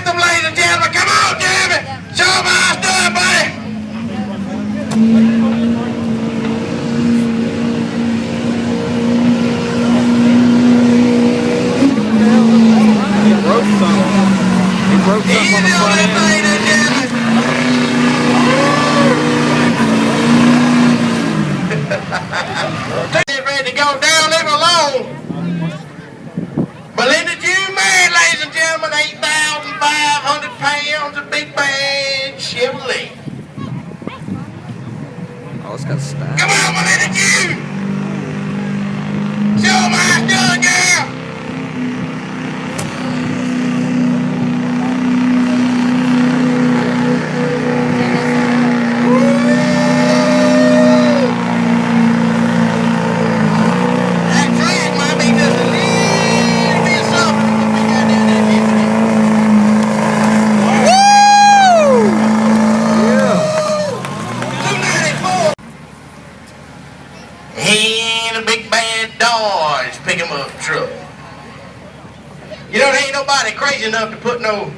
anthem, ladies and gentlemen. Come on, Jeremy. Show them how it's done, buddy. He broke something. He broke something on the front end. Ready to go down, leave it alone. Belinda June man, ladies and gentlemen, 8,500 pounds of big bad Chevy. Oh, it's got a stack. Come on, Belinda June. Show them how it's done, girl. Pick him up truck. You know, there ain't nobody crazy enough to put no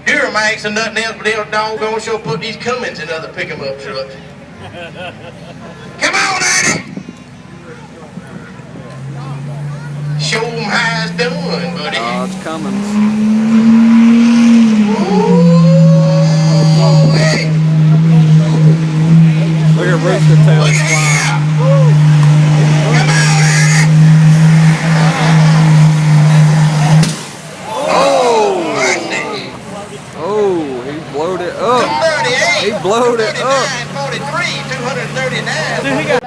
Duramax or nothing else, but they'll doggone sure put these Cummins in other pick 'em up trucks. Come on, Eddie! Show them how it's done, buddy. Oh, it's Cummins. Ooh, hey. Look at Rooster Tail flying. He blowed it up. 43, 239. Dude, he got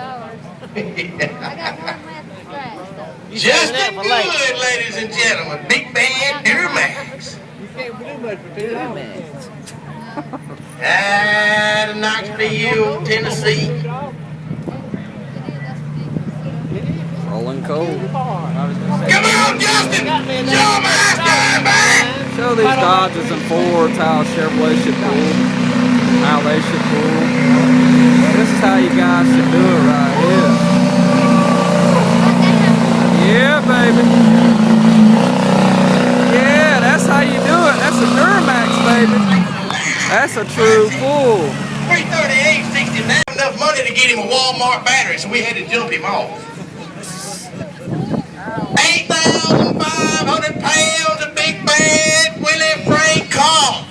just as good, ladies and gentlemen. Big bad Duramax. You can't do much for Duramax. Out of Knoxville, Tennessee. Rolling cold. Come on, Justin! Show them how it's done, baby! Show these Dodges and Fords how Chevrolet should pull. How they should pull. This is how you guys should do it right here. Yeah, baby. Yeah, that's how you do it. That's a Duramax, baby. That's a true pull. 338, 69. Enough money to get him a Walmart battery, so we had to jump him off. 8,500 pounds of big bad Willie Frank car.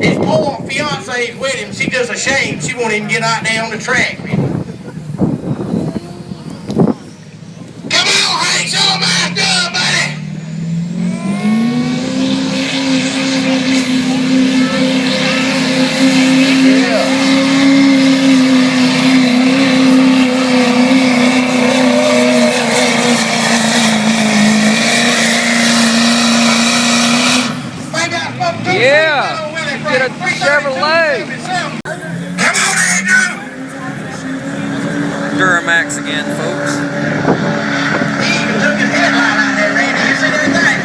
His poor fiance's with him. She's just ashamed. She won't even get out there on the track. Come on, Hank. Show them how it's done, buddy. Yeah. Get a Chevrolet. Come on, Andrew. Duramax again, folks. He even took his headlight out there, Randy. You see that thing?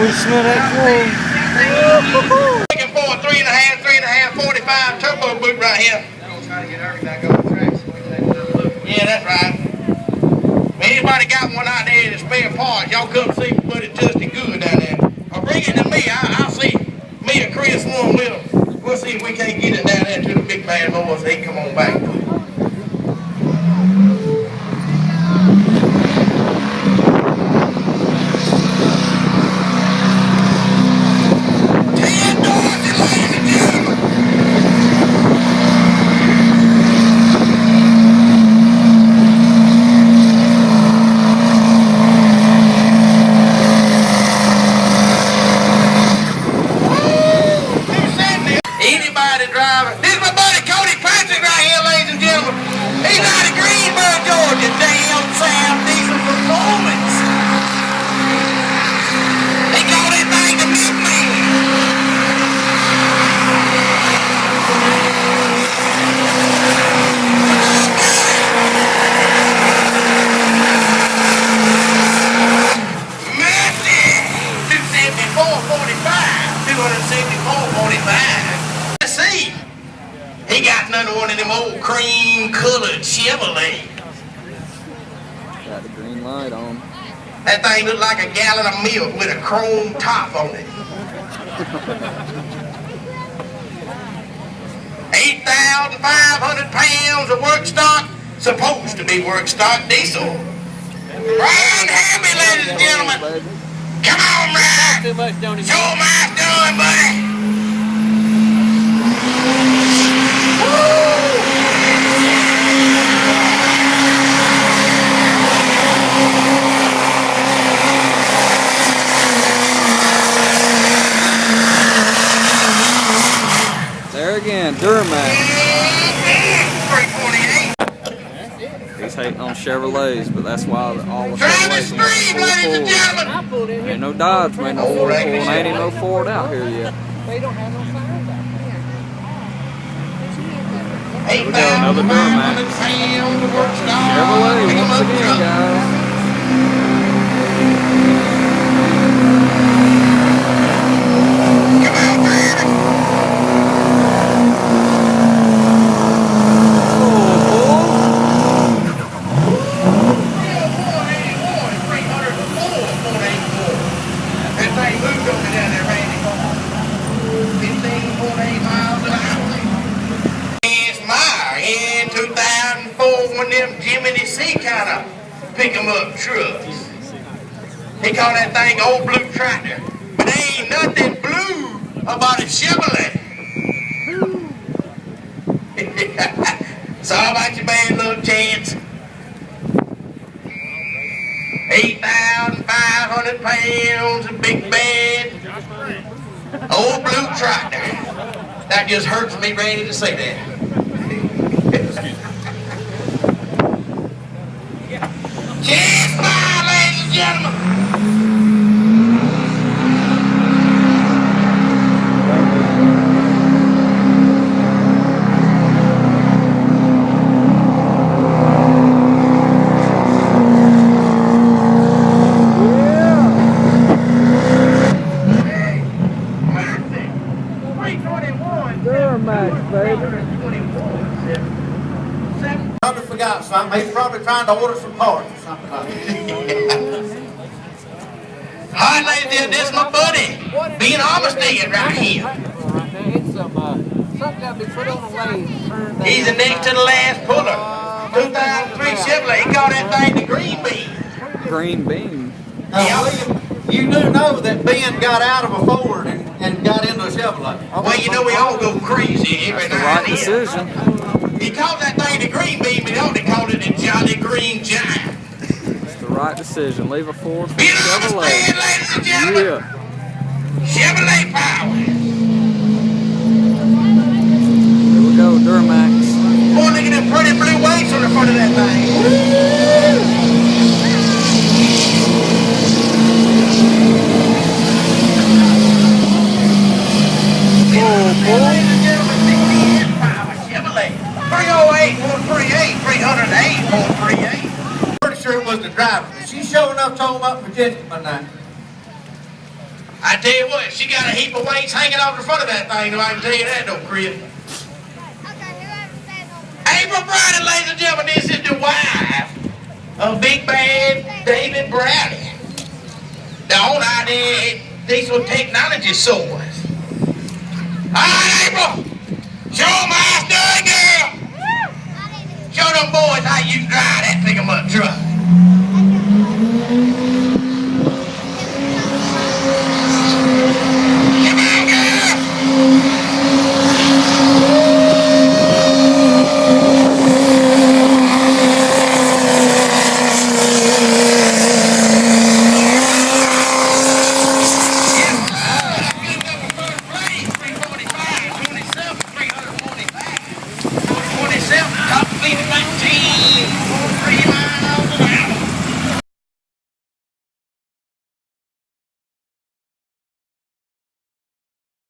We smell that cool. Looking for a 3.5, 45 turbo boot right here. I'm trying to get everything on the track so we can have another look. Yeah, that's right. If anybody got one out there that's spare parts, y'all come see my buddy Justin Good down there. Or bring it to me. I'll see me and Chris one with him. We'll see if we can't get it down there to the big man boy so he can come on back. Anybody driving? This is my buddy Cody Patrick right here, ladies and colored Chevrolet. Got the green light on. That thing looked like a gallon of milk with a chrome top on it. 8,500 pounds of work stock, supposed to be work stock diesel. Ryan Hammy, ladies and gentlemen. Come on, Ryan. Too much, don't Show 'em how it's done, buddy. There again, Duramax. 348. He's hating on Chevrolets, but that's why all the Travis Chevrolets Street, make ladies and 4 gentlemen. I pulled in here. Ain't no Dodge made no 4 and ain't even no Ford out here yet. They don't have no signs out Here we go, another Duramax. 8,500 pounds of work stock. Chevrolet Pick 'em once up, again, truck. guys. Come on, Travis. That thing moved over down there, Randy. 15.8 miles an hour. It's Meyer in 2004, one of them Jiminy C kind of pick 'em up trucks. He called that thing old blue tractor. But there ain't nothing blue about a Chevrolet. Sorry about your bad little chance. 8,500 pounds of big bed. Old blue tractor. That just hurts me, Randy, to say that. Cheers, bye, ladies and gentlemen. Duramax, baby. Probably forgot something. He's probably trying to order some parts or something like that. Hi, ladies and gentlemen, this is my buddy. Being Armistead right here. Right now, it's something got to be put on the lathe. He's the next to the last puller. 2003 Chevrolet. He called that thing the green bean. Green bean. Now, William, you do know that Ben got out of a Ford and got into a Chevrolet. Well, you know we all go crazy every The now right and then. decision. He called that thing the green bean, but he only called it the Jolly Green Giant. It's the right decision. Leave a Ford for Being Chevrolet. Armistead, ladies and gentlemen. Yeah. Chevrolet power. Here we go, Duramax. Boy, look at them pretty blue weights on the front of that thing. Ladies and gentlemen, 60 power Chevrolet. 308, 138, 308, 138. Pretty sure it was the driver. She sure enough told him up for Majestic one night. I tell you what, she got a heap of weights hanging off the front of that thing, though, I can tell you that, though, Chris. April Browning, ladies and gentlemen, this is the wife of Big Bad David Browning. The owner of the Diesel Technology Source. All right, April, show them how it's done, girl. Show them boys how you drive that pick 'em up truck.